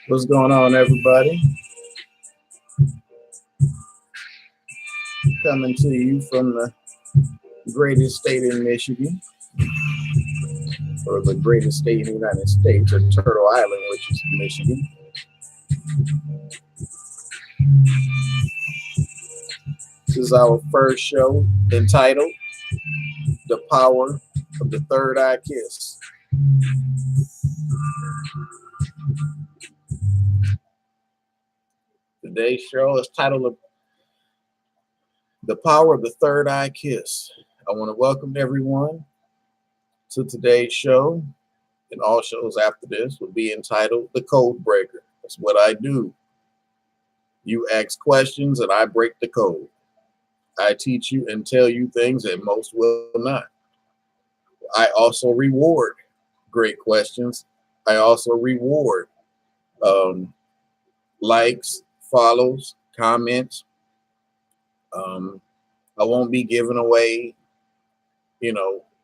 What's going on, everybody? Coming to you from the greatest state in Michigan, or the greatest state in the United States, or Turtle Island, which is Michigan. This is our first show entitled The Power of the Third Eye Kiss. Today's show is titled The Power of the Third Eye Kiss. I want to welcome everyone to today's show, and all shows after this will be entitled The Code Breaker. That's what I do. You ask questions and I break the code. I teach you and tell you things that most will not. I also reward great questions. I also reward likes, follows, comments. I won't be giving away,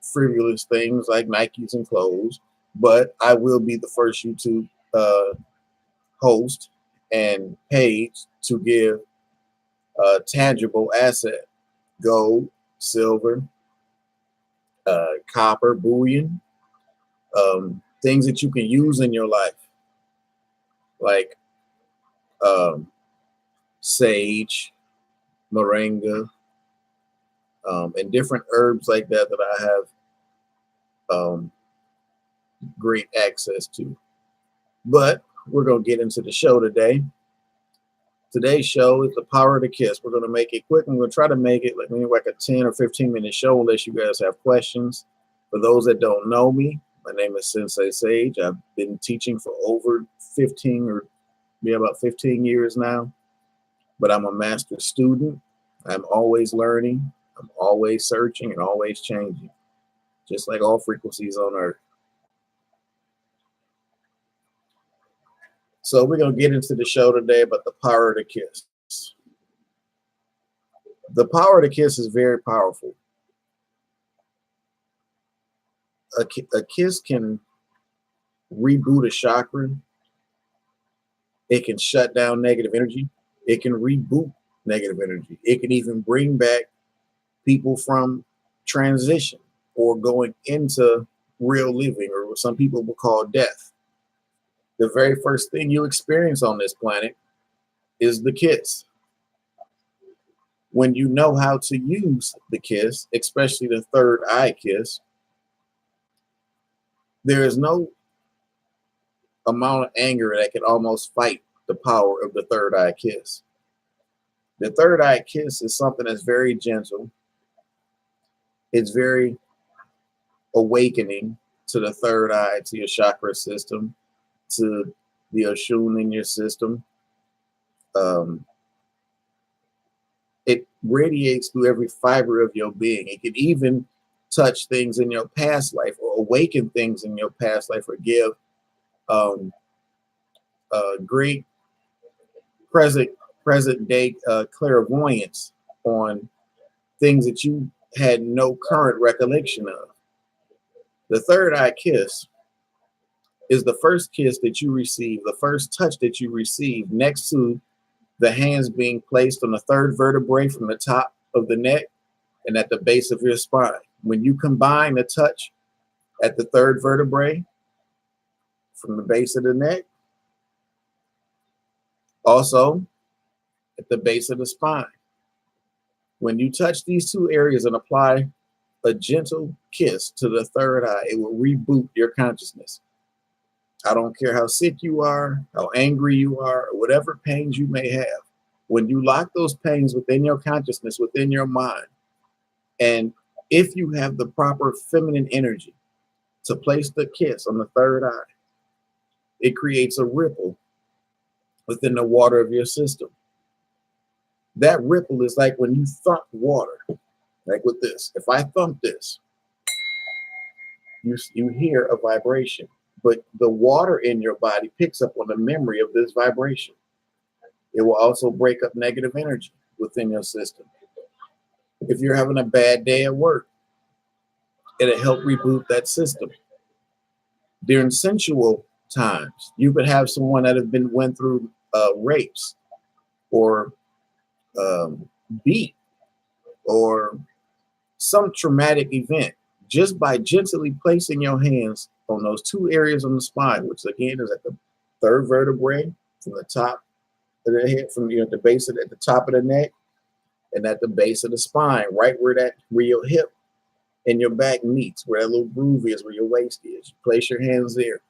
frivolous things like Nikes and clothes, but I will be the first YouTube host and page to give a tangible asset: gold, silver, copper, bullion, things that you can use in your life, like sage, moringa, and different herbs like that I have great access to. But we're going to get into the show today. Today's show is The Power of the Kiss. We're going to make it quick. I'm going to try to make it like a 10 or 15-minute show unless you guys have questions. For those that don't know me, my name is Sensei Sage. I've been teaching for over 15 years now. But I'm a master student. I'm always learning. I'm always searching and always changing, just like all frequencies on Earth. So we're going to get into the show today about the power of the kiss. The power of the kiss is very powerful. A kiss can reboot a chakra. It can shut down negative energy. It can reboot negative energy. It can even bring back people from transition or going into real living, or what some people will call death. The very first thing you experience on this planet is the kiss. When you know how to use the kiss, especially the third eye kiss, there is no amount of anger that can almost fight the power of the third eye kiss. The third eye kiss is something that's very gentle. It's very awakening to the third eye, to your chakra system, to the Oshun in your system. It radiates through every fiber of your being. It can even touch things in your past life, or awaken things in your past life, or give great present day clairvoyance on things that you had no current recollection of. The third eye kiss is the first kiss that you receive, the first touch that you receive, next to the hands being placed on the third vertebrae from the top of the neck and at the base of your spine. When you combine the touch at the third vertebrae from the base of the neck, also at the base of the spine, when you touch these two areas and apply a gentle kiss to the third eye, it will reboot your consciousness. I don't care how sick you are, how angry you are, or whatever pains you may have. When you lock those pains within your consciousness, within your mind, and if you have the proper feminine energy to place the kiss on the third eye, it creates a ripple within the water of your system. That ripple is like when you thump water, like with this. If I thump this, you hear a vibration, but the water in your body picks up on the memory of this vibration. It will also break up negative energy within your system. If you're having a bad day at work, it'll help reboot that system. During sensual times. You could have someone that have went through rapes or beat or some traumatic event. Just by gently placing your hands on those two areas on the spine, which again is at the third vertebrae from the top of the head, from the base at the top of the neck, and at the base of the spine, right where your hip and your back meets, where that little groove is, where your waist is. You place your hands there.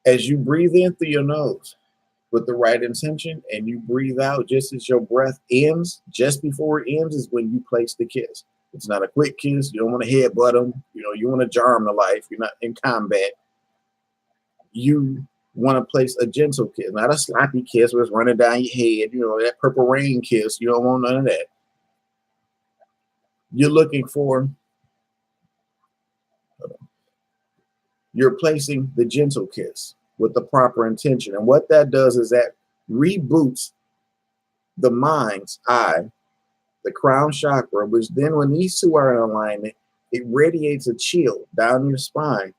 As you breathe in through your nose with the right intention, and you breathe out just as your breath ends, just before it ends is when you place the kiss. It's not a quick kiss. You don't want to headbutt them. You want to jar them to life. You're not in combat. You want to place a gentle kiss, not a sloppy kiss where it's running down your head. That purple rain kiss. You don't want none of that. You're placing the gentle kiss with the proper intention. And what that does is that reboots the mind's eye, the crown chakra, which then when these two are in alignment, it radiates a chill down your spine,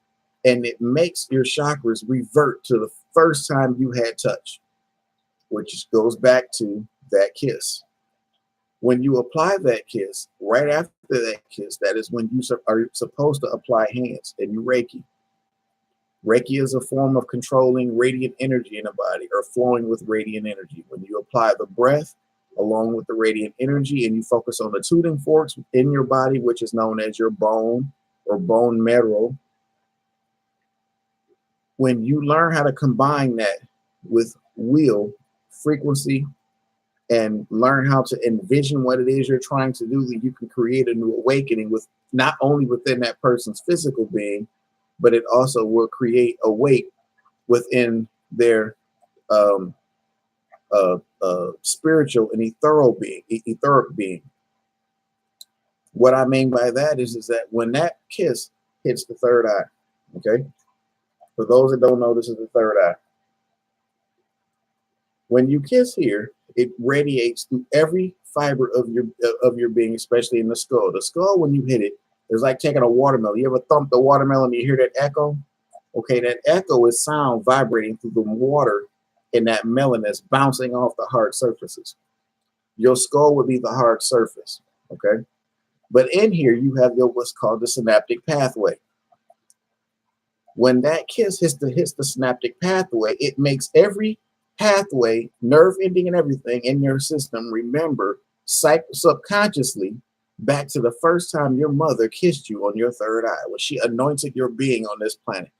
and it makes your chakras revert to the first time you had touch, which goes back to that kiss. When you apply that kiss, right after that kiss, that is when you are supposed to apply hands, and you Reiki. Reiki is a form of controlling radiant energy in the body, or flowing with radiant energy. When you apply the breath along with the radiant energy, and you focus on the tuning forks in your body, which is known as your bone or bone marrow. When you learn how to combine that with will, frequency, and learn how to envision what it is you're trying to do, that you can create a new awakening with not only within that person's physical being, but it also will create a wake within their spiritual and etheric being. What I mean by that is that when that kiss hits the third eye, okay? For those that don't know, this is the third eye. When you kiss here, it radiates through every fiber of your being, especially in the skull. The skull, when you hit it, is like taking a watermelon. You ever thump the watermelon and you hear that echo? Okay, that echo is sound vibrating through the water in that melon that's bouncing off the hard surfaces. Your skull would be the hard surface, okay? But in here, you have what's called the synaptic pathway. When that kiss hits the synaptic pathway, it makes every pathway, nerve ending and everything in your system remember subconsciously back to the first time your mother kissed you on your third eye, when she anointed your being on this planet.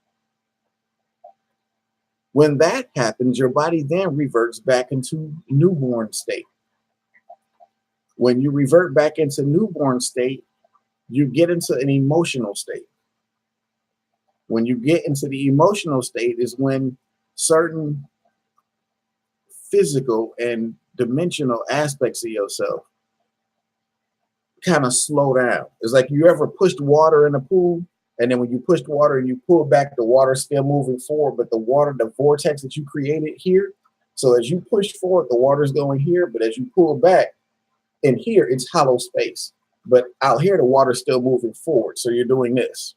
When that happens, your body then reverts back into newborn state. When you revert back into newborn state, you get into an emotional state. When you get into the emotional state is when certain physical and dimensional aspects of yourself kind of slow down. It's like you ever pushed water in a pool, and then when you pushed water and you pull back, the water's still moving forward, but the vortex that you created here, so as you push forward, the water's going here, but as you pull back, in here, it's hollow space. But out here, the water's still moving forward, so you're doing this.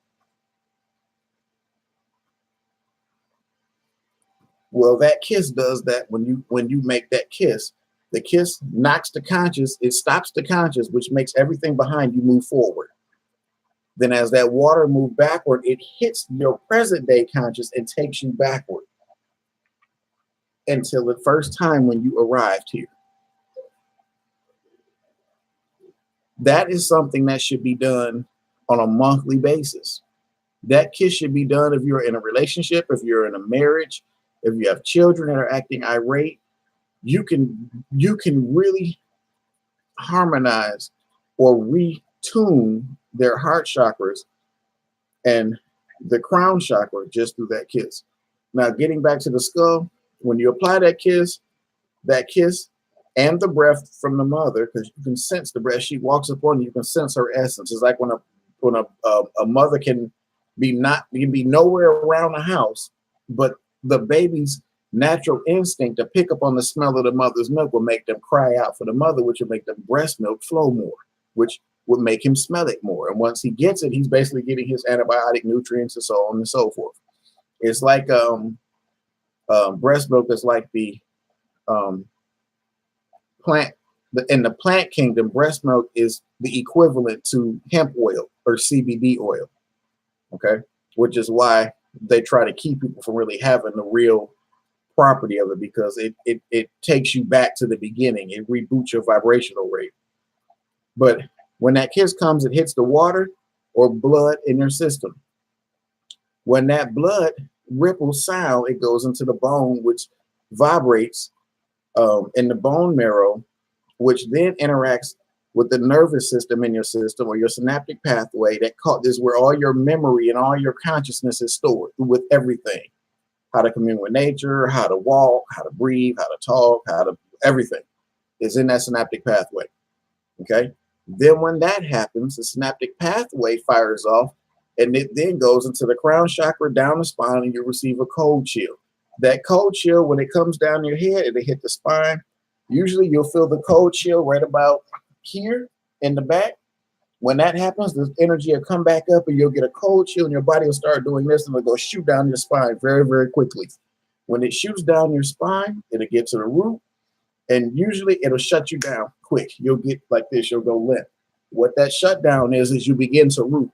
Well, that kiss does that. When you make that kiss, the kiss knocks the conscious, it stops the conscious, which makes everything behind you move forward. Then as that water moves backward, it hits your present day conscious and takes you backward until the first time when you arrived here. That is something that should be done on a monthly basis. That kiss should be done if you're in a relationship, if you're in a marriage, if you have children that are acting irate. You can really harmonize or retune their heart chakras and the crown chakra just through that kiss. Now, getting back to the skull, when you apply that kiss and the breath from the mother, because you can sense the breath. She walks upon you, you can sense her essence. It's like when a mother can be nowhere around the house, but the baby's natural instinct to pick up on the smell of the mother's milk will make them cry out for the mother, which will make the breast milk flow more, which would make him smell it more. And once he gets it, he's basically getting his antibiotic nutrients and so on and so forth. It's like breast milk is like the um, plant. In the plant kingdom, breast milk is the equivalent to hemp oil or CBD oil. Okay, which is why they try to keep people from really having the real property of it, because it takes you back to the beginning. It reboots your vibrational rate. But when that kiss comes, it hits the water or blood in your system. When that blood ripples sound, it goes into the bone, which vibrates in the bone marrow, which then interacts with the nervous system in your system or your synaptic pathway. This is where all your memory and all your consciousness is stored with everything. How to commune with nature, how to walk, how to breathe, how to talk, everything is in that synaptic pathway. Okay. Then when that happens, the synaptic pathway fires off and it then goes into the crown chakra down the spine and you receive a cold chill. That cold chill, when it comes down your head, it'll hit the spine. Usually you'll feel the cold chill right about here in the back. When that happens, the energy will come back up and you'll get a cold chill and your body will start doing this and it'll go shoot down your spine very, very quickly. When it shoots down your spine, it'll get to the root and usually it'll shut you down quick. You'll get like this, you'll go limp. What that shutdown is you begin to root.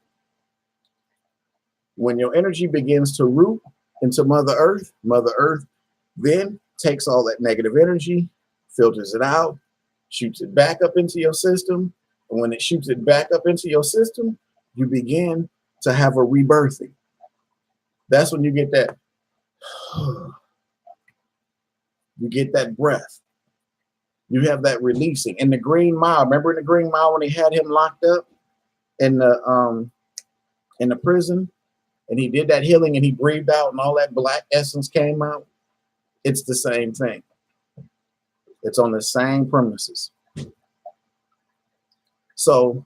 When your energy begins to root into Mother Earth then takes all that negative energy, filters it out, shoots it back up into your system. And when it shoots it back up into your system, you begin to have a rebirthing. That's when you get that, you get that breath. You have that releasing. In the Green Mile, remember in the Green Mile when they had him locked up in the prison, and he did that healing and he breathed out and all that black essence came out? It's the same thing. It's on the same premises. So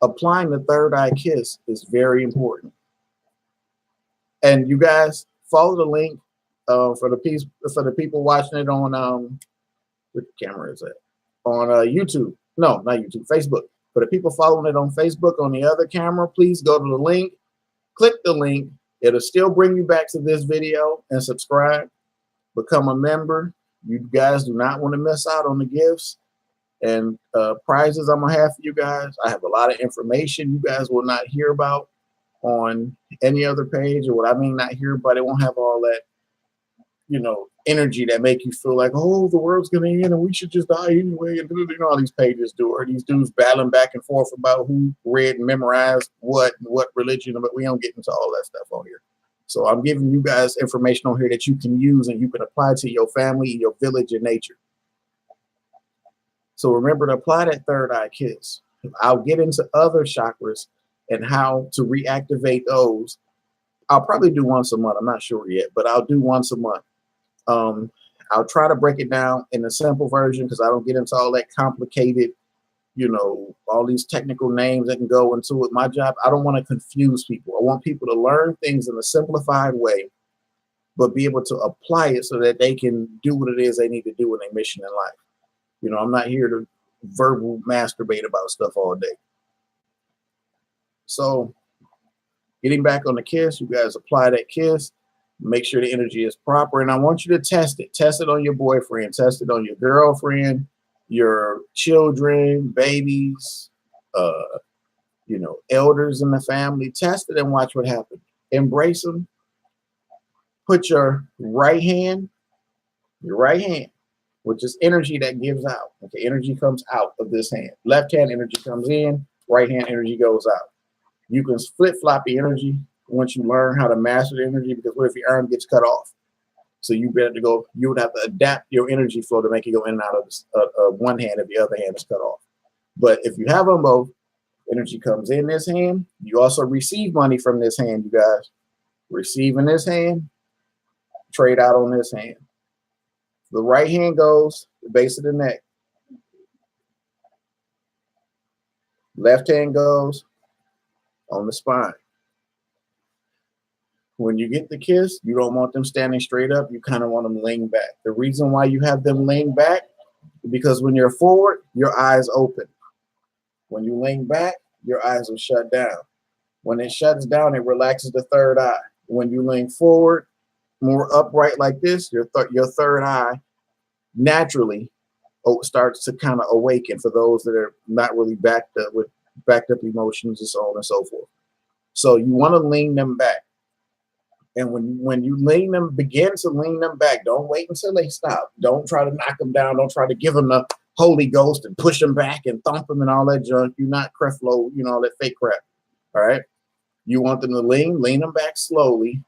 applying the third eye kiss is very important. And you guys follow the link for the people watching it on which camera is that? On YouTube. No, not YouTube, Facebook. For the people following it on Facebook on the other camera, please go to the link, click the link. It'll still bring you back to this video and subscribe. Become a member. You guys do not want to miss out on the gifts and prizes I'm gonna have for you guys. I have a lot of information you guys will not hear about on any other page, or what I mean not hear about. It won't have all that, energy that make you feel like, oh, the world's gonna end and we should just die anyway. And all these pages do, or these dudes battling back and forth about who read and memorized what and what religion, but we don't get into all that stuff on here. So I'm giving you guys information on here that you can use and you can apply to your family, your village, and nature. So remember to apply that third eye kiss. I'll get into other chakras and how to reactivate those. I'll probably do once a month. I'm not sure yet, but I'll do once a month. I'll try to break it down in a simple version because I don't get into all that complicated, all these technical names that can go into it. My job, I don't want to confuse people. I want people to learn things in a simplified way, but be able to apply it so that they can do what it is they need to do in their mission in life. I'm not here to verbal masturbate about stuff all day. So getting back on the kiss, you guys apply that kiss. Make sure the energy is proper. And I want you to test it. Test it on your boyfriend. Test it on your girlfriend, your children, babies, elders in the family. Test it and watch what happens. Embrace them. Put your right hand, which is energy that gives out. Okay, energy comes out of this hand. Left hand energy comes in. Right hand energy goes out. You can flip-flop the energy once you learn how to master the energy, because what if your arm gets cut off? So you would have to adapt your energy flow to make it go in and out of one hand if the other hand is cut off. But if you have them both, energy comes in this hand. You also receive money from this hand, you guys. Receive in this hand, trade out on this hand. The right hand goes the base of the neck. Left hand goes on the spine. When you get the kiss, you don't want them standing straight up. You kind of want them laying back. The reason why you have them laying back is because when you're forward, your eyes open. When you lean back, your eyes are shut down. When it shuts down, it relaxes the third eye. When you lean forward, more upright like this, your third eye naturally starts to kind of awaken for those that are not really backed up with backed up emotions and so on and so forth. So you want to lean them back. And when you begin to lean them back, don't wait until they stop. Don't try to knock them down. Don't try to give them the Holy Ghost and push them back and thump them and all that junk. You're not Creflo, all that fake crap. All right. You want them to lean them back slowly.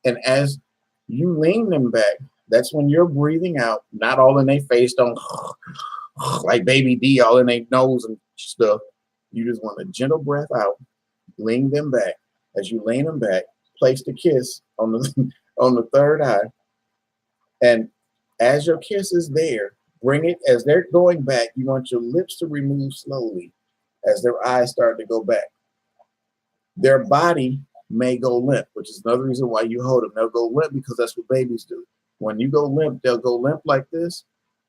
And as you lean them back, that's when you're breathing out, not all in their face, don't like Baby D, all in their nose and stuff. You just want a gentle breath out, lean them back. As you lean them back, place the kiss on the on the third eye. And as your kiss is there, bring it as they're going back. You want your lips to remove slowly as their eyes start to go back. Their body may go limp, which is another reason why you hold them. They'll go limp because that's what babies do. When you go limp, they'll go limp like this.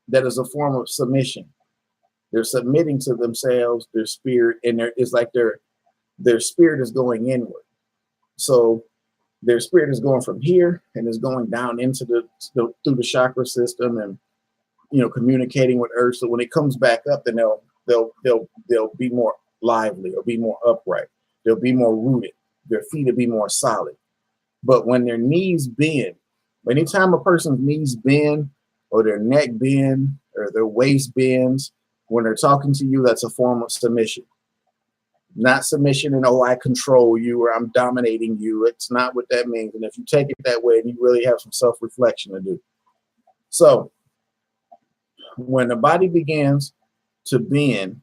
That is a form of submission. They're submitting to themselves, their spirit, and it's like their spirit is going inward. So their spirit is going from here and is going down into through the chakra system and communicating with earth. So when it comes back up, then they'll be more lively or be more upright. They'll be more rooted. Their feet will be more solid. But when their knees bend, anytime a person's knees bend or their neck bend or their waist bends, when they're talking to you, that's a form of submission. Not submission and, oh, I control you or I'm dominating you. It's not what that means. And if you take it that way, you really have some self-reflection to do. So when the body begins to bend,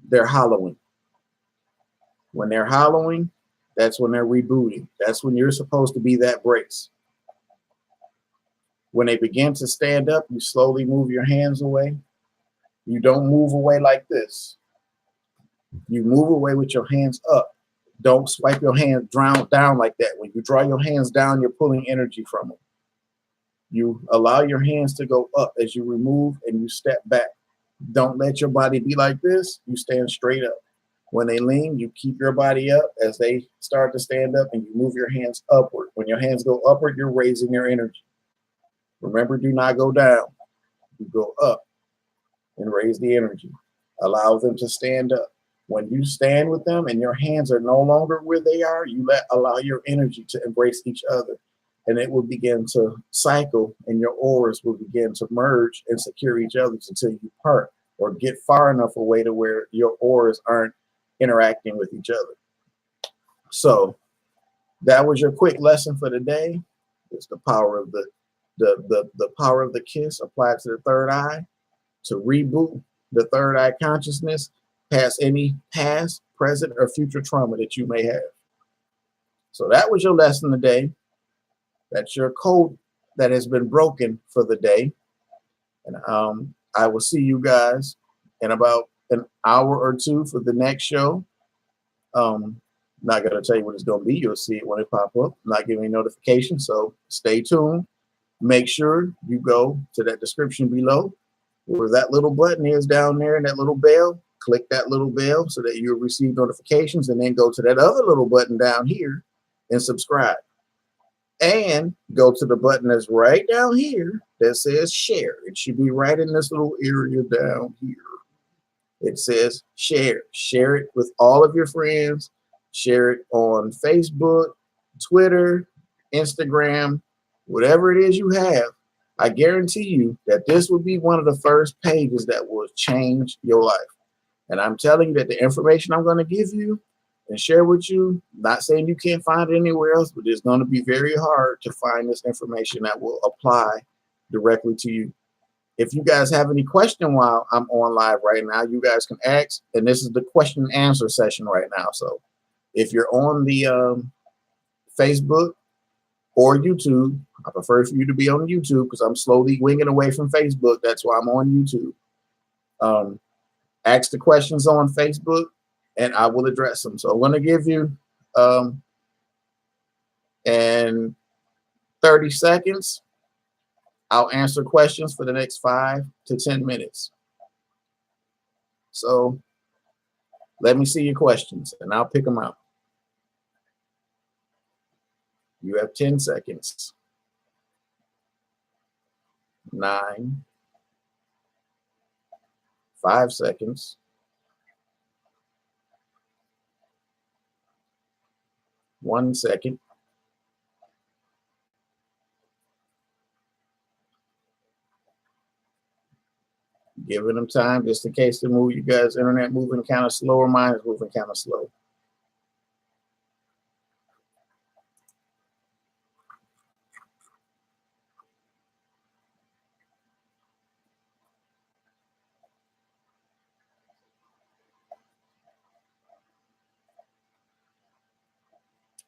they're hollowing. When they're hollowing, that's when they're rebooting. That's when you're supposed to be that brace. When they begin to stand up, you slowly move your hands away. You don't move away like this. You move away with your hands up. Don't swipe your hands down like that. When you draw your hands down, you're pulling energy from them. You allow your hands to go up as you remove and you step back. Don't let your body be like this. You stand straight up. When they lean, you keep your body up as they start to stand up and you move your hands upward. When your hands go upward, you're raising your energy. Remember, do not go down. You go up and raise the energy. Allow them to stand up. When you stand with them and your hands are no longer where they are, allow your energy to embrace each other. And it will begin to cycle and your auras will begin to merge and secure each other until you part or get far enough away to where your auras aren't interacting with each other. So that was your quick lesson for the day. It's the power of the power of the kiss applied to the third eye to reboot the third eye consciousness past any past, present, or future trauma that you may have. So that was your lesson today. That's your code that has been broken for the day. And I will see you guys in about an hour or two for the next show. Not going to tell you what it's going to be. You'll see it when it pop up. I'm not giving you notifications, so stay tuned. Make sure you go to that description below where that little button is down there and that little bell. Click that little bell so that you'll receive notifications, and then go to that other little button down here and subscribe. And go to the button that's right down here that says share. It should be right in this little area down here. It says share. Share it with all of your friends. Share it on Facebook, Twitter, Instagram, whatever it is you have. I guarantee you that this will be one of the first pages that will change your life. And I'm telling you that the information I'm going to give you and share with you, not saying you can't find it anywhere else, but it's going to be very hard to find this information that will apply directly to you. If you guys have any question while I'm on live right now, you guys can ask. And this is the question and answer session right now. So if you're on the Facebook or YouTube, I prefer for you to be on YouTube because I'm slowly winging away from Facebook. That's why I'm on YouTube. Ask the questions on Facebook and I will address them. So I'm going to give you in 30 seconds. I'll answer questions for the next 5 to 10 minutes. So let me see your questions and I'll pick them out. You have 10 seconds. 9, 5 seconds, 1 second, giving them time just in case to move. You guys, internet moving kind of slow, or mine is moving kind of slow.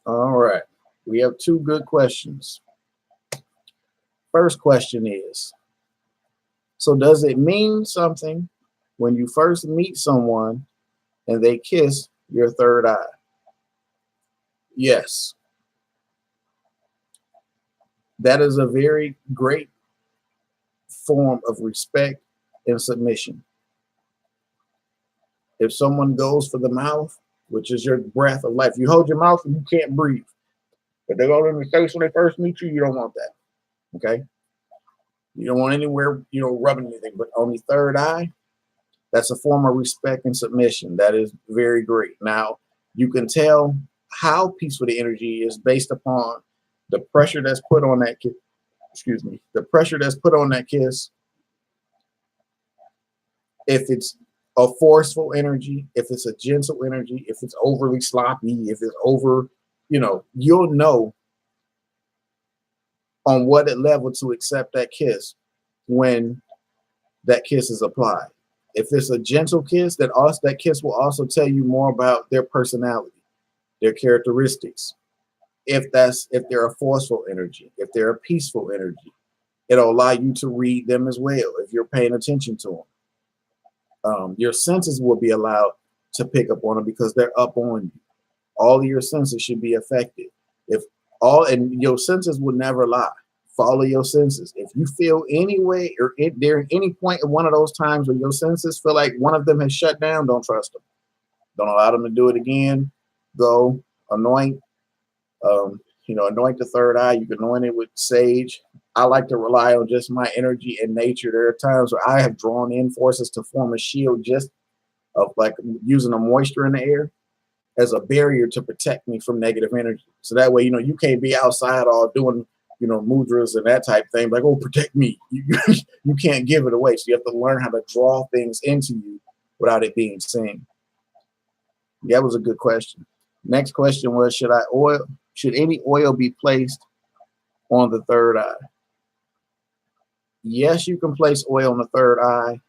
All right, we have 2 good questions. First question is, so does it mean something when you first meet someone and they kiss your third eye? Yes. That is a very great form of respect and submission. If someone goes for the mouth, which is your breath of life, you hold your mouth and you can't breathe. If they go in the face when they first meet you, you don't want that. Okay? You don't want anywhere, rubbing anything. But on the third eye, that's a form of respect and submission. That is very great. Now, you can tell how peaceful the energy is based upon the pressure that's put on that kiss. Excuse me. The pressure that's put on that kiss. If it's a forceful energy, if it's a gentle energy, if it's overly sloppy, if it's over, you'll know on what level to accept that kiss when that kiss is applied. If it's a gentle kiss, that kiss will also tell you more about their personality, their characteristics. If they're a forceful energy, if they're a peaceful energy, it'll allow you to read them as well if you're paying attention to them. Your senses will be allowed to pick up on them because they're up on you. All of your senses should be affected. And your senses will never lie. Follow your senses. If you feel any way or during any point of one of those times where your senses feel like one of them has shut down, don't trust them. Don't allow them to do it again. Go anoint. Anoint the third eye. You can anoint it with sage. I like to rely on just my energy and nature. There are times where I have drawn in forces to form a shield just of like using the moisture in the air as a barrier to protect me from negative energy. So that way, you can't be outside all doing, mudras and that type thing. Like, oh, protect me. You can't give it away. So you have to learn how to draw things into you without it being seen. That was a good question. Next question was, should any oil be placed on the third eye? Yes, you can place oil on the third eye.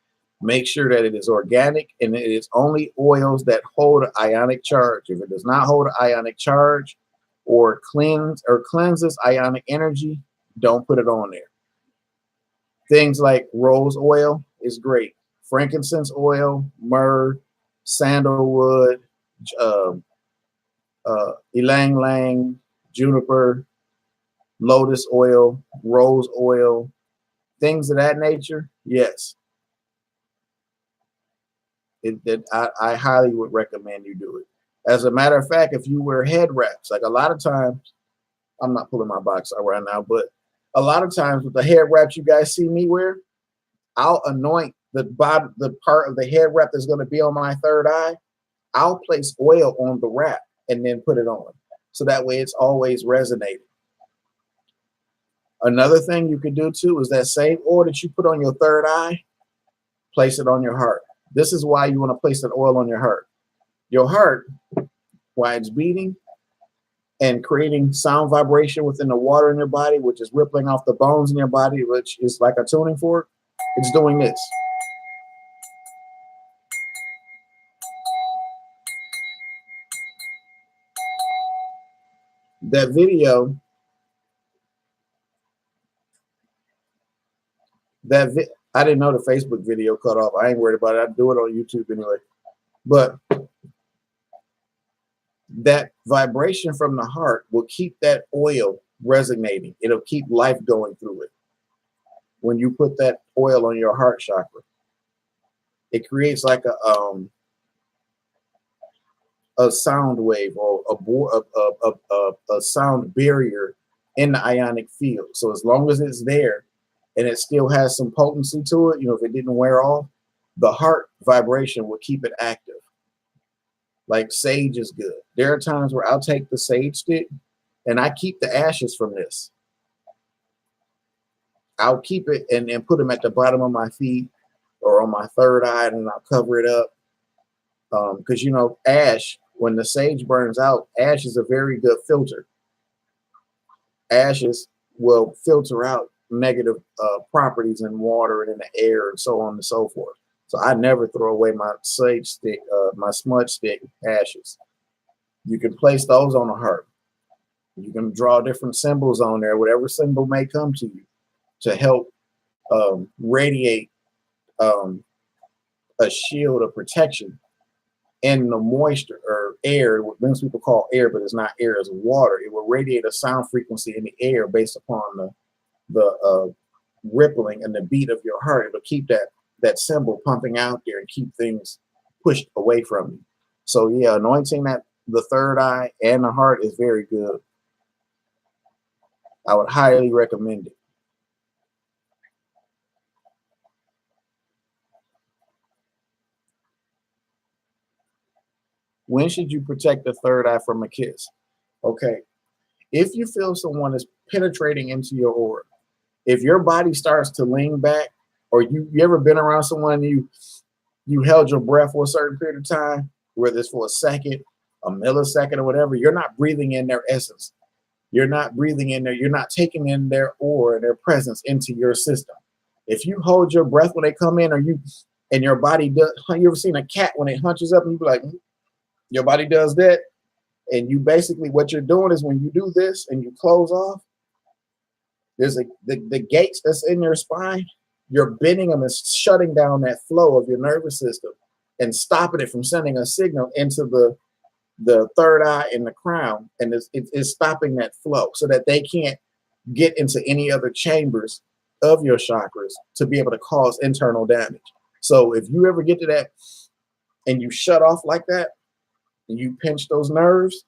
Make sure that it is organic and it is only oils that hold an ionic charge. If it does not hold an ionic charge or cleanses ionic energy, don't put it on there. Things like rose oil is great. Frankincense oil, myrrh, sandalwood, ylang ylang, juniper, lotus oil, rose oil, things of that nature. Yes. I highly would recommend you do it. As a matter of fact, if you wear head wraps, like a lot of times, I'm not pulling my box out right now, but a lot of times with the head wraps you guys see me wear, I'll anoint the part of the head wrap that's going to be on my third eye. I'll place oil on the wrap and then put it on. So that way it's always resonating. Another thing you could do too is that same oil that you put on your third eye, place it on your heart. This is why you want to place that oil on your heart. Your heart, while it's beating and creating sound vibration within the water in your body, which is rippling off the bones in your body, which is like a tuning fork, it's doing this. That video, I didn't know the Facebook video cut off. I ain't worried about it. I do it on YouTube anyway. But that vibration from the heart will keep that oil resonating. It'll keep life going through it. When you put that oil on your heart chakra, it creates like a sound wave or a sound barrier in the ionic field. So as long as it's there, and it still has some potency to it, if it didn't wear off, the heart vibration will keep it active. Like sage is good. There are times where I'll take the sage stick and I keep the ashes from this. I'll keep it and put them at the bottom of my feet or on my third eye, and I'll cover it up. Because, ash, when the sage burns out, ash is a very good filter. Ashes will filter out negative properties in water and in the air and so on and so forth. So I never throw away my sage stick, my smudge stick ashes. You can place those on a heart. You can draw different symbols on there, whatever symbol may come to you, to help radiate a shield of protection in the moisture or air, what most people call air, but it's not air, it's water. It will radiate a sound frequency in the air based upon the rippling and the beat of your heart. It'll keep that symbol pumping out there and keep things pushed away from you. So yeah, anointing the third eye and the heart is very good. I would highly recommend it. When should you protect the third eye from a kiss? Okay, if you feel someone is penetrating into your aura, if your body starts to lean back, or you ever been around someone you held your breath for a certain period of time, whether it's for a second, a millisecond, or whatever, you're not breathing in their essence. You're not breathing in there. You're not taking in their aura, their presence into your system. If you hold your breath when they come in, and your body does, you ever seen a cat when it hunches up and you be like, your body does that, and you basically, what you're doing is when you do this and you close off, there's the gates that's in your spine, you're bending them and shutting down that flow of your nervous system and stopping it from sending a signal into the third eye and the crown, and it's stopping that flow so that they can't get into any other chambers of your chakras to be able to cause internal damage. So if you ever get to that and you shut off like that, and you pinch those nerves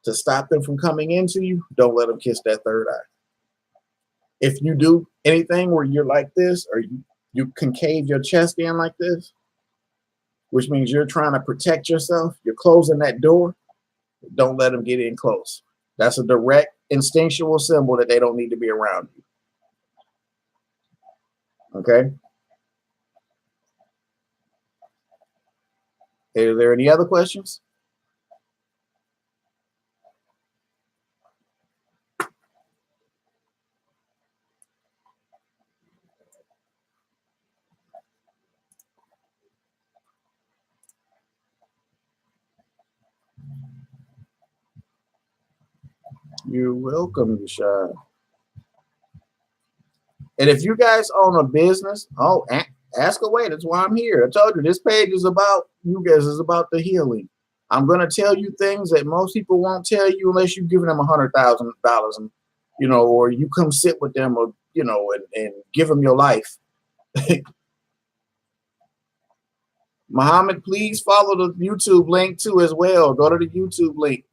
to stop them from coming into you, don't let them kiss that third eye. If you do anything where you're like this, or you concave your chest in like this, which means you're trying to protect yourself, you're closing that door, don't let them get in close. That's a direct instinctual symbol that they don't need to be around you. Okay? Are there any other questions? You're welcome, Yashad. And if you guys own a business, ask away. That's why I'm here. I told you this page is about you guys, is about the healing. I'm gonna tell you things that most people won't tell you unless you've given them $100,000, and or you come sit with them, or and give them your life. Muhammad, please follow the YouTube link too as well. Go to the YouTube link.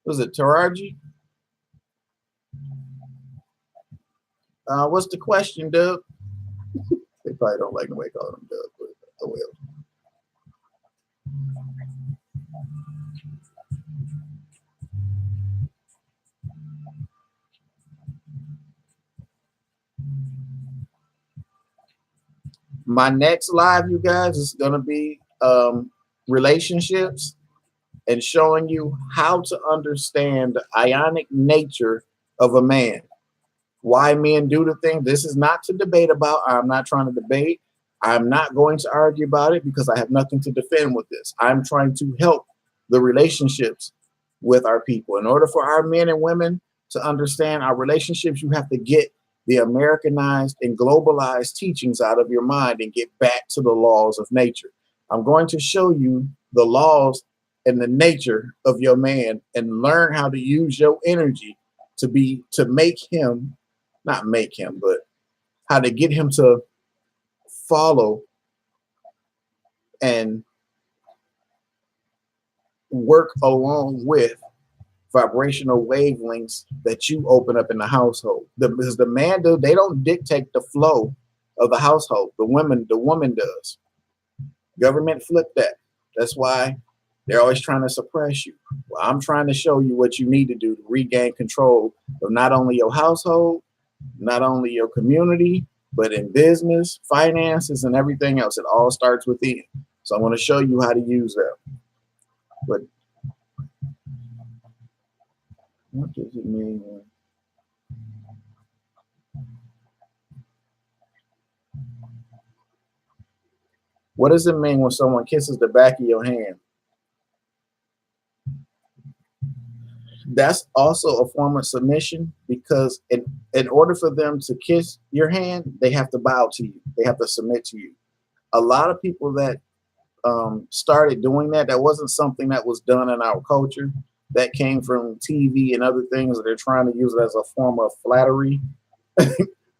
Was it Taraji? What's the question, Doug? They probably don't like the way I call him Doug, but oh well. My next live, you guys, is going to be relationships and showing you how to understand the ionic nature of a man. Why men do the thing. This is not to debate about. I'm not trying to debate. I'm not going to argue about it because I have nothing to defend with this. I'm trying to help the relationships with our people. In order for our men and women to understand our relationships, you have to get the Americanized and globalized teachings out of your mind and get back to the laws of nature. I'm going to show you the laws and the nature of your man and learn how to use your energy to make him, not make him, but how to get him to follow and work along with vibrational wavelengths that you open up in the household. Because the man they don't dictate the flow of the household. The woman does. Government flipped that. That's why they're always trying to suppress you. Well, I'm trying to show you what you need to do to regain control of not only your household, not only your community, but in business, finances, and everything else. It all starts within. So I want to show you how to use that. But what does it mean? What does it mean when someone kisses the back of your hand? That's also a form of submission, because in order for them to kiss your hand, they have to bow to you. They have to submit to you. A lot of people that started doing that, that wasn't something that was done in our culture. That came from TV and other things that they're trying to use it as a form of flattery.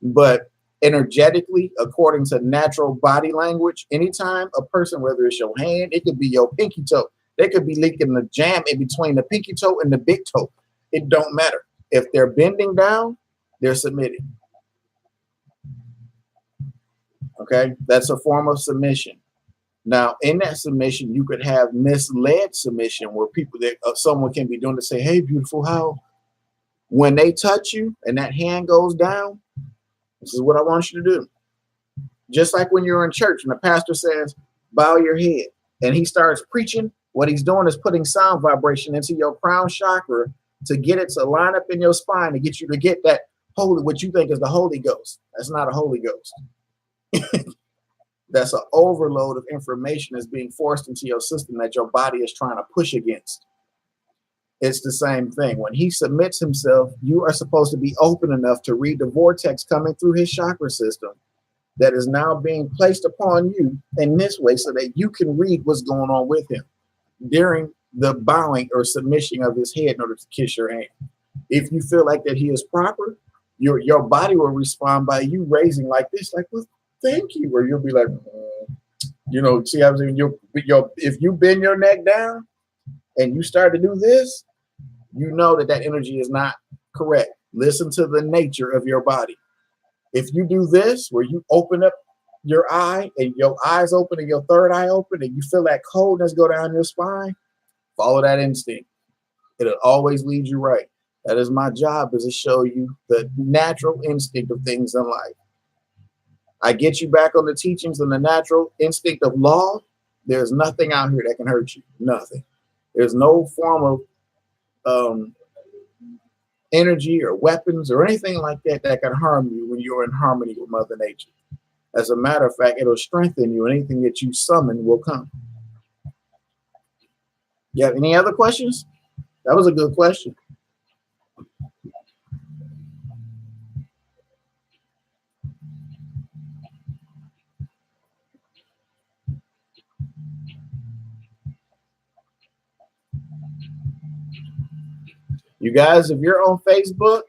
But energetically, according to natural body language, anytime a person, whether it's your hand, it could be your pinky toe, they could be leaking the jam in between the pinky toe and the big toe. It don't matter. If they're bending down, they're submitting. Okay, that's a form of submission. Now, in that submission, you could have misled submission, where people that someone can be doing to say, "Hey, beautiful, how?" When they touch you and that hand goes down, this is what I want you to do. Just like when you're in church and the pastor says, "Bow your head," and he starts preaching, what he's doing is putting sound vibration into your crown chakra to get it to line up in your spine to get you to get that holy, what you think is the Holy Ghost. That's not a Holy Ghost. That's an overload of information that's being forced into your system that your body is trying to push against. It's the same thing. When he submits himself, you are supposed to be open enough to read the vortex coming through his chakra system that is now being placed upon you in this way so that you can read what's going on with him during the bowing or submission of his head in order to kiss your hand. If you feel like that he is proper, your body will respond by you raising like this, like, well, thank you. Or you'll be like, see how I'm saying? If you bend your neck down and you start to do this, you know that energy is not correct. Listen to the nature of your body. If you do this, where you open up your eye and your eyes open and your third eye open and you feel that coldness go down your spine, follow that instinct. It'll always lead you right. That is my job, is to show you the natural instinct of things in life. I get you back on the teachings and the natural instinct of law. There's nothing out here that can hurt you. Nothing. There's no form of energy or weapons or anything like that that can harm you when you're in harmony with Mother Nature. As a matter of fact, it'll strengthen you, and anything that you summon will come. You have any other questions? That was a good question. You guys, if you're on Facebook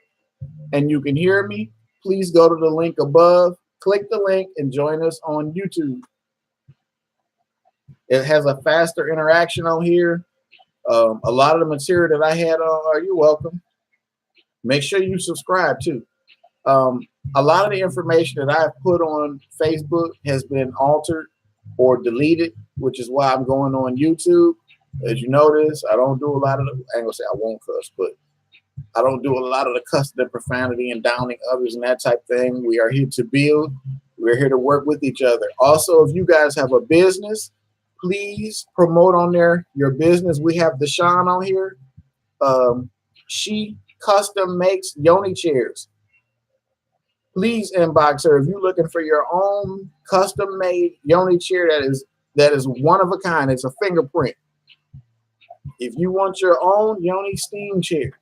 and you can hear me, please go to the link above, click the link, and join us on YouTube. It has a faster interaction on here. A lot of the material that I had on, you're welcome. Make sure you subscribe too. A lot of the information that I've put on Facebook has been altered or deleted, which is why I'm going on YouTube. As you notice, I don't do a lot of the, I ain't gonna say I won't cuss, but I don't do a lot of the cussing and profanity and downing others and that type thing. We are here to build. We're here to work with each other. Also, if you guys have a business, please promote on there your business. We have Deshawn on here. She custom makes yoni chairs. Please inbox her if you're looking for your own custom made yoni chair that is one of a kind. It's a fingerprint. If you want your own yoni steam chair,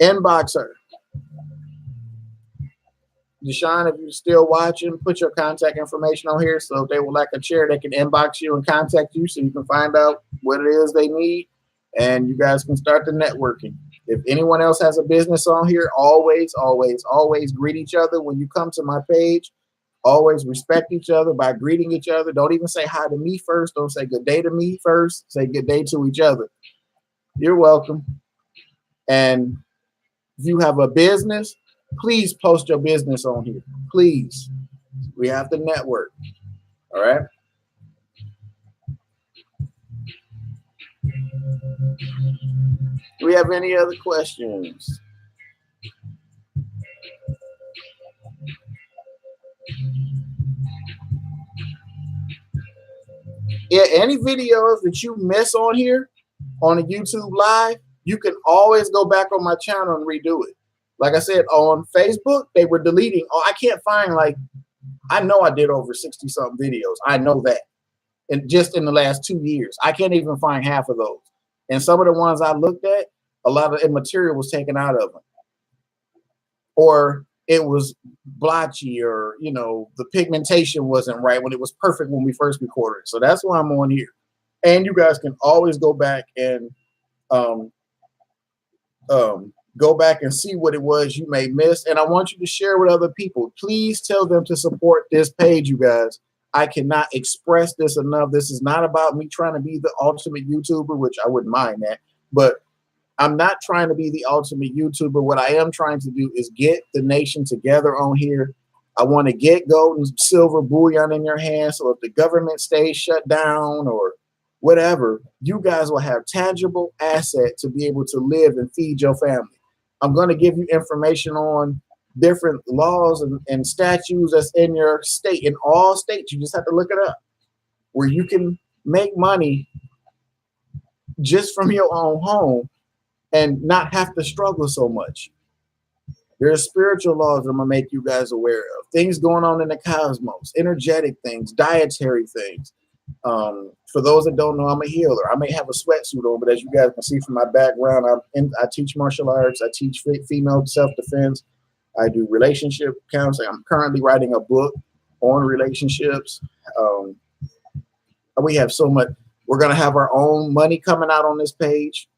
inbox her. Deshawn, if you're still watching, put your contact information on here, so if they would like a chair, they can inbox you and contact you so you can find out what it is they need, and you guys can start the networking. If anyone else has a business on here, always, always, always greet each other when you come to my page. Always respect each other by greeting each other. Don't even say hi to me first. Don't say good day to me first. Say good day to each other. You're welcome. And if you have a business, please post your business on here. Please. We have to network. All right. Do we have any other questions? Yeah, any videos that you miss on here on a YouTube live, you can always go back on my channel and redo it. Like I said, on Facebook, they were deleting. Oh, I can't find, like, I know I did over 60 something videos. I know that. And just in the last 2 years, I can't even find half of those. And some of the ones I looked at, a lot of the material was taken out of them. Or it was blotchy, or, you know, the pigmentation wasn't right when it was perfect when we first recorded. So that's why I'm on here. And you guys can always go back and go back and see what it was you may miss. And I want you to share with other people. Please tell them to support this page, you guys. I cannot express this enough. This is not about me trying to be the ultimate YouTuber, which I wouldn't mind that, but I'm not trying to be the ultimate YouTuber. What I am trying to do is get the nation together on here. I want to get gold and silver bullion in your hands. So if the government stays shut down or whatever, you guys will have tangible asset to be able to live and feed your family. I'm going to give you information on different laws and statutes that's in your state, in all states. You just have to look it up, where you can make money just from your own home and not have to struggle so much. There's spiritual laws I'm gonna make you guys aware of. Things going on in the cosmos, energetic things, dietary things. For those that don't know, I'm a healer. I may have a sweatsuit on, but as you guys can see from my background, I teach martial arts. I teach female self-defense. I do relationship counseling. I'm currently writing a book on relationships. We have so much. We're gonna have our own money coming out on this page.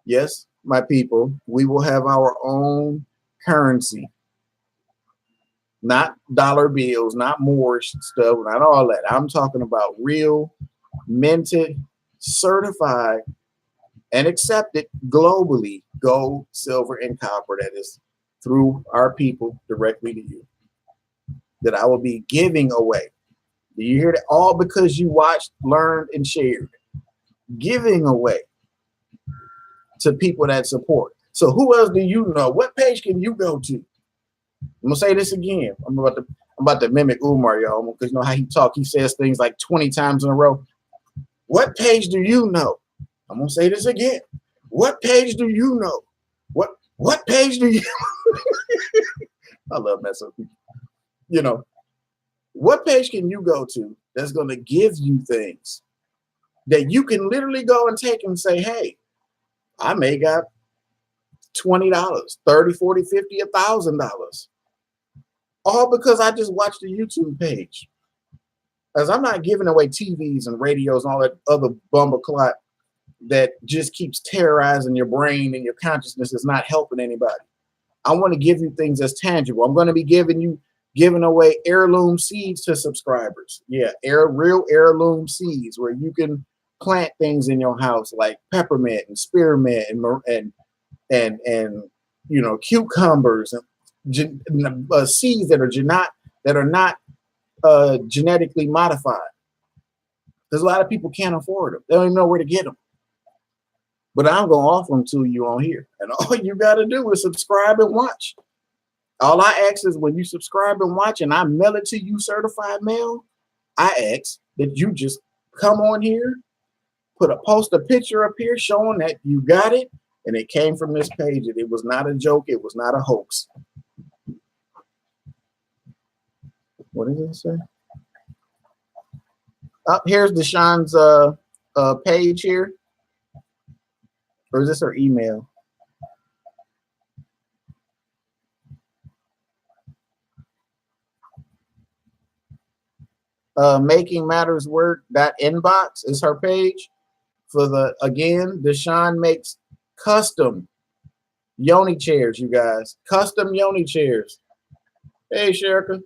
Yes, my people, we will have our own currency, not dollar bills, not Moorish stuff, not all that. I'm talking about real, minted, certified, and accepted globally gold, silver, and copper that is through our people directly to you, that I will be giving away. Do you hear that? All because you watched, learned, and shared. Giving away to people that support. So who else do you know? What page can you go to? I'm gonna say this again. I'm about to mimic Umar, y'all, because you know how he talk. He says things like 20 times in a row. What page do you know? I'm gonna say this again. What page do you know? What page do you? I love messing with people. You know, what page can you go to that's gonna give you things that you can literally go and take and say, hey, I may got $20, $30, $40, $50, $1,000. All because I just watched a YouTube page. As I'm not giving away TVs and radios and all that other bumbleclot that just keeps terrorizing your brain and your consciousness is not helping anybody. I want to give you things that's tangible. I'm going to be giving away heirloom seeds to subscribers. Yeah, real heirloom seeds where you can plant things in your house like peppermint and spearmint and you know, cucumbers and seeds that are not genetically modified. Because a lot of people can't afford them. They don't even know where to get them. But I'm going to offer them to you on here. And all you got to do is subscribe and watch. All I ask is when you subscribe and watch and I mail it to you certified mail, I ask that you just come on here, post a picture up here showing that you got it and it came from this page. And it was not a joke. It was not a hoax. What does it say? Up here's Deshawn's page here. Or is this her email? Making Matters Work .inbox is her page. For the, again, Deshawn makes custom yoni chairs, you guys. Custom yoni chairs. Hey, Sherika.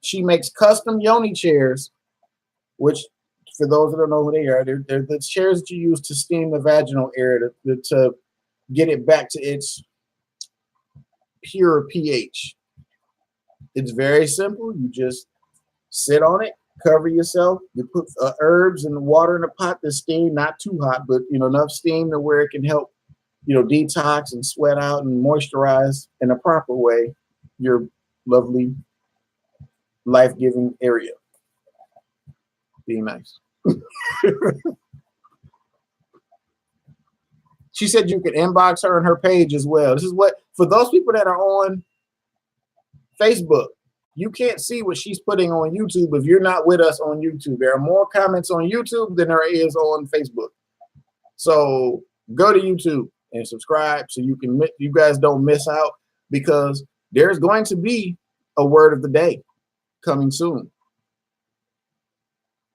She makes custom yoni chairs, which For those that don't know who they are, they're the chairs that you use to steam the vaginal area to get it back to its pure pH. It's very simple. You just sit on it, cover yourself. You put herbs and water in a pot to steam, not too hot, but enough steam to where it can help detox and sweat out and moisturize in a proper way your lovely, life-giving area. Be nice. She said you could inbox her on her page as well. This is what, for those people that are on Facebook, you can't see what she's putting on YouTube if you're not with us on YouTube. There are more comments on YouTube than there is on Facebook. So go to YouTube and subscribe so you guys don't miss out, because there's going to be a word of the day coming soon.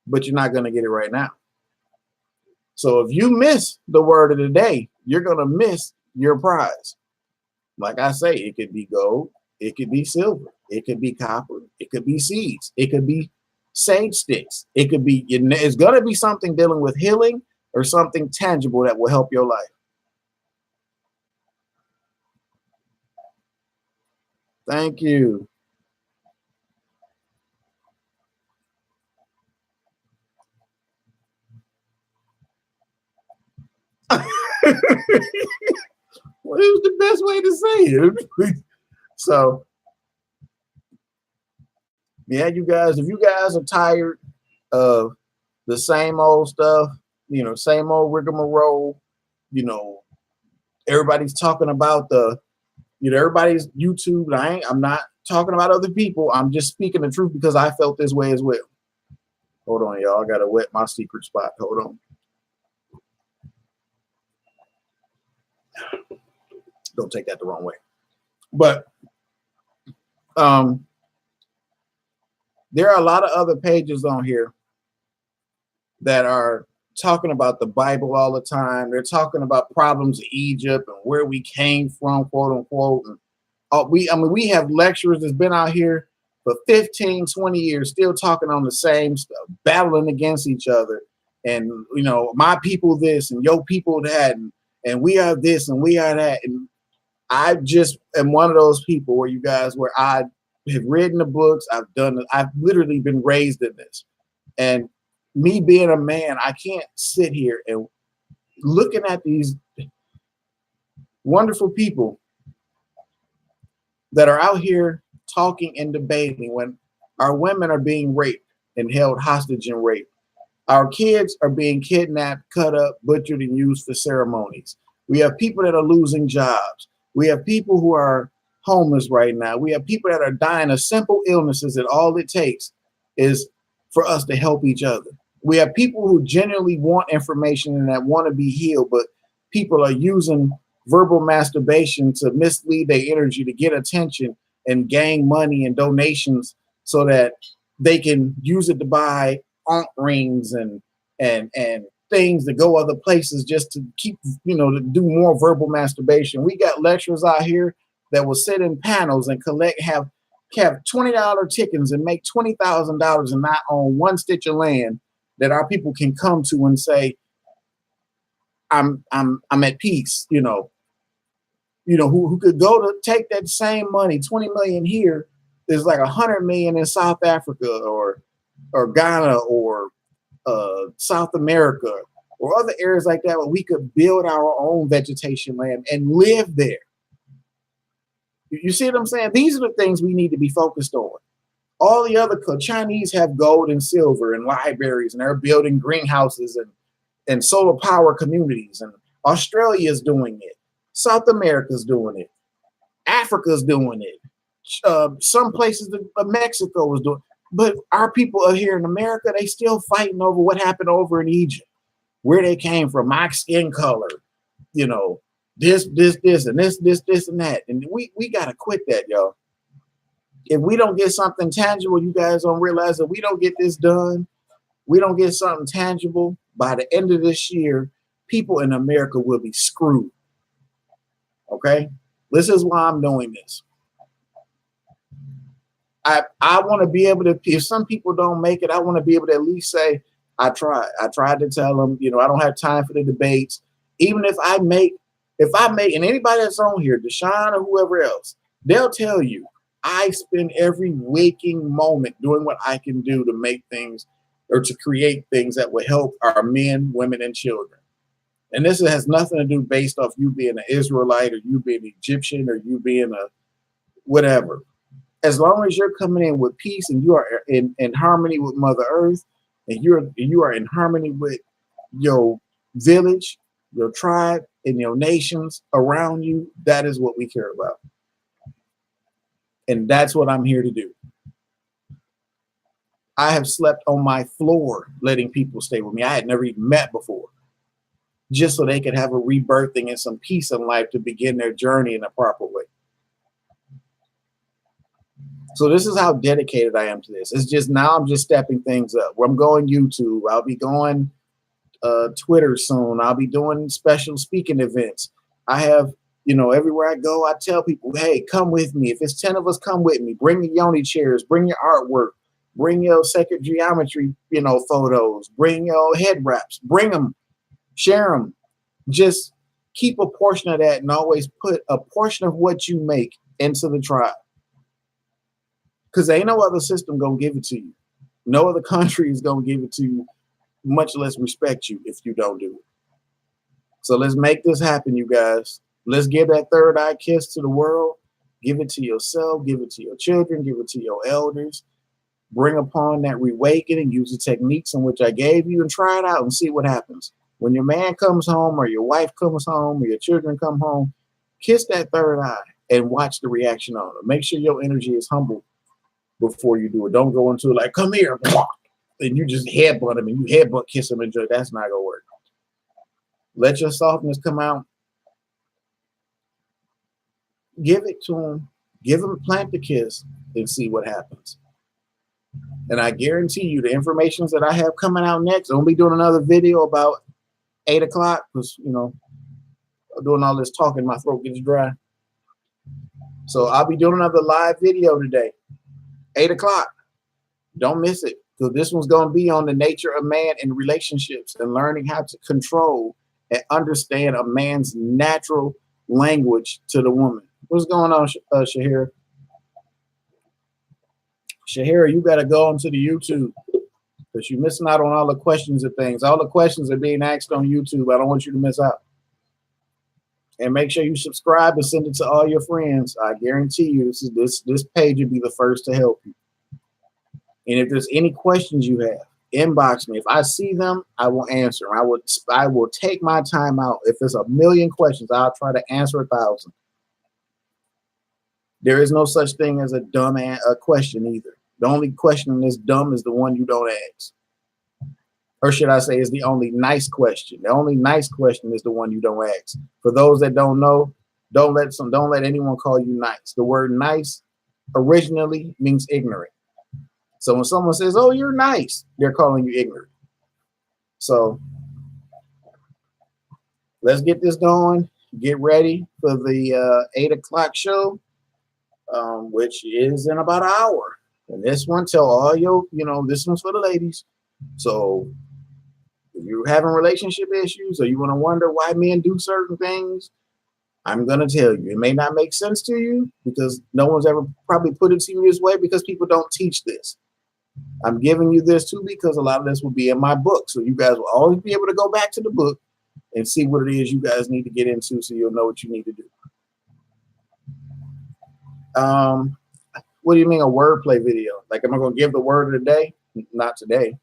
But you're not going to get it right now. So if you miss the word of the day, you're going to miss your prize. Like I say, it could be gold, it could be silver, it could be copper, it could be seeds, it could be sage sticks, it could be, it's going to be something dealing with healing or something tangible that will help your life. Thank you. What is the best way to say it? So, yeah, you guys, if you guys are tired of the same old stuff, same old rigmarole, everybody's talking about everybody's YouTube. I'm not talking about other people. I'm just speaking the truth because I felt this way as well. Hold on, y'all. I gotta wet my secret spot. Hold on. Don't take that the wrong way. But there are a lot of other pages on here that are talking about the Bible all the time. They're talking about problems of Egypt and where we came from, quote unquote. And we have lecturers that's been out here for 15, 20 years, still talking on the same stuff, battling against each other. And, my people this and your people that, and we are this and we are that. And I just am one of those people where I have written the books, I've literally been raised in this. And me being a man, I can't sit here and looking at these wonderful people that are out here talking and debating when our women are being raped and held hostage and raped. Our kids are being kidnapped, cut up, butchered, and used for ceremonies. We have people that are losing jobs. We have people who are homeless right now. We have people that are dying of simple illnesses that all it takes is for us to help each other. We have people who genuinely want information and that want to be healed, but people are using verbal masturbation to mislead their energy to get attention and gain money and donations so that they can use it to buy aunt rings and things to go other places just to keep, to do more verbal masturbation. We got lecturers out here that will sit in panels and have $20 tickets and make $20,000 and not own one stitch of land that our people can come to and say, I'm at peace, who could go to take that same money, 20 million here, there's like 100 million in South Africa or Ghana or South America or other areas like that where we could build our own vegetation land and live there. You see what I'm saying? These are the things we need to be focused on. All the other Chinese have gold and silver and libraries, and they're building greenhouses and solar power communities. And Australia's doing it. South America's doing it. Africa's doing it. Some places, Mexico is doing it. But our people are here in America, they still fighting over what happened over in Egypt, where they came from, my skin color, this, and this, and that. And we got to quit that, y'all. If we don't get something tangible, you guys don't realize that we don't get this done, we don't get something tangible, by the end of this year, people in America will be screwed. Okay? This is why I'm doing this. I want to be able to, if some people don't make it, I want to be able to at least say, I tried to tell them, you know, I don't have time for the debates. Even if I make, and anybody that's on here, Deshaun or whoever else, they'll tell you, I spend every waking moment doing what I can do to make things or to create things that will help our men, women, and children. And this has nothing to do based off you being an Israelite or you being Egyptian or you being a whatever. As long as you're coming in with peace and you are in harmony with Mother Earth, and you are in harmony with your village, your tribe, and your nations around you, that is what we care about. And that's what I'm here to do. I have slept on my floor letting people stay with me I had never even met before, just so they could have a rebirthing and some peace in life to begin their journey in a proper way. So this is how dedicated I am to this. It's just now I'm just stepping things up. I'm going YouTube. I'll be going Twitter soon. I'll be doing special speaking events. I have, you know, everywhere I go, I tell people, hey, come with me. If it's 10 of us, come with me. Bring your yoni chairs. Bring your artwork. Bring your sacred geometry, you know, photos. Bring your head wraps. Bring them. Share them. Just keep a portion of that and always put a portion of what you make into the tribe. Because ain't no other system going to give it to you. No other country is going to give it to you, much less respect you if you don't do it. So let's make this happen, you guys. Let's give that third eye kiss to the world. Give it to yourself. Give it to your children. Give it to your elders. Bring upon that reawakening. Use the techniques in which I gave you and try it out and see what happens. When your man comes home or your wife comes home or your children come home, kiss that third eye and watch the reaction on it. Make sure your energy is humble before you do it. Don't go into it like, come here, and you just headbutt him and you headbutt kiss him and enjoy. That's not gonna work. Let your softness come out. Give it to him. Give him, plant the kiss and see what happens. And I guarantee you the information that I have coming out next, I'm gonna be doing another video about 8 o'clock because, you know, I'm doing all this talking, my throat gets dry. So I'll be doing another live video today, 8 o'clock. Don't miss it, because this one's going to be on the nature of man and relationships and learning how to control and understand a man's natural language to the woman. What's going on, Shahira? Shahira, you got to go onto the YouTube because you're missing out on all the questions and things. All the questions are being asked on YouTube. I don't want you to miss out. And make sure you subscribe and send it to all your friends. I guarantee you this page will be the first to help you. And if there's any questions you have, inbox me. If I see them, I will answer. I will take my time out. If there's 1,000,000 questions, I'll try to answer 1,000. There is no such thing as a dumb question either. The only question that's dumb is the one you don't ask. Or should I say is the only nice question. The only nice question is the one you don't ask. For those that don't know, don't let anyone call you nice. The word nice originally means ignorant. So when someone says, oh, you're nice, they're calling you ignorant. So let's get this going. Get ready for the 8 o'clock show, which is in about an hour. And this one, tell all your, this one's for the ladies. So if you're having relationship issues or you want to wonder why men do certain things, I'm going to tell you. It may not make sense to you because no one's ever probably put it to you this way because people don't teach this. I'm giving you this too because a lot of this will be in my book. So you guys will always be able to go back to the book and see what it is you guys need to get into so you'll know what you need to do. What do you mean a wordplay video? Like, am I going to give the word of the day? Not today.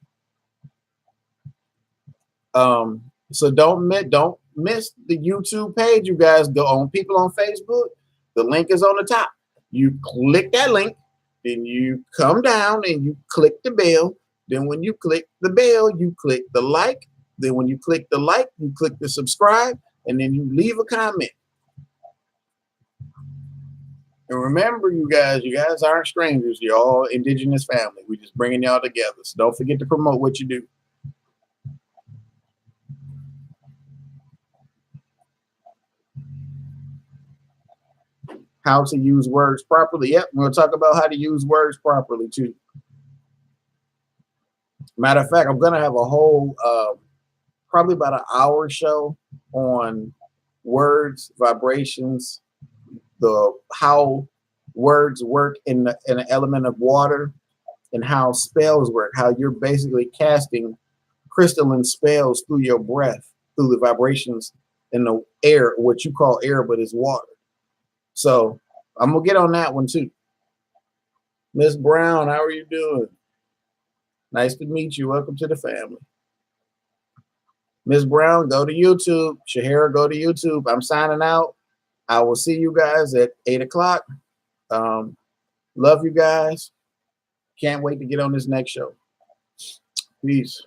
So don't miss the YouTube page. You guys go on people on Facebook. The link is on the top. You click that link. Then you come down and you click the bell. Then when you click the bell, you click the like. Then when you click the like, you click the subscribe, and then you leave a comment. And remember, you guys aren't strangers. You're all indigenous family. We're just bringing y'all together. So don't forget to promote what you do. How to use words properly. Yep, we're going to talk about how to use words properly too. Matter of fact, I'm gonna have a whole probably about an hour show on words, vibrations, the how words work in an element of water, and how spells work, how you're basically casting crystalline spells through your breath, through the vibrations in the air, what you call air, but it's water. So I'm gonna get on that one too. Miss Brown, how are you doing? Nice to meet you. Welcome to the family. Miss Brown, go to YouTube. Shahara, go to YouTube. I'm signing out. I will see you guys at 8 o'clock. Love you guys. Can't wait to get on this next show. Peace.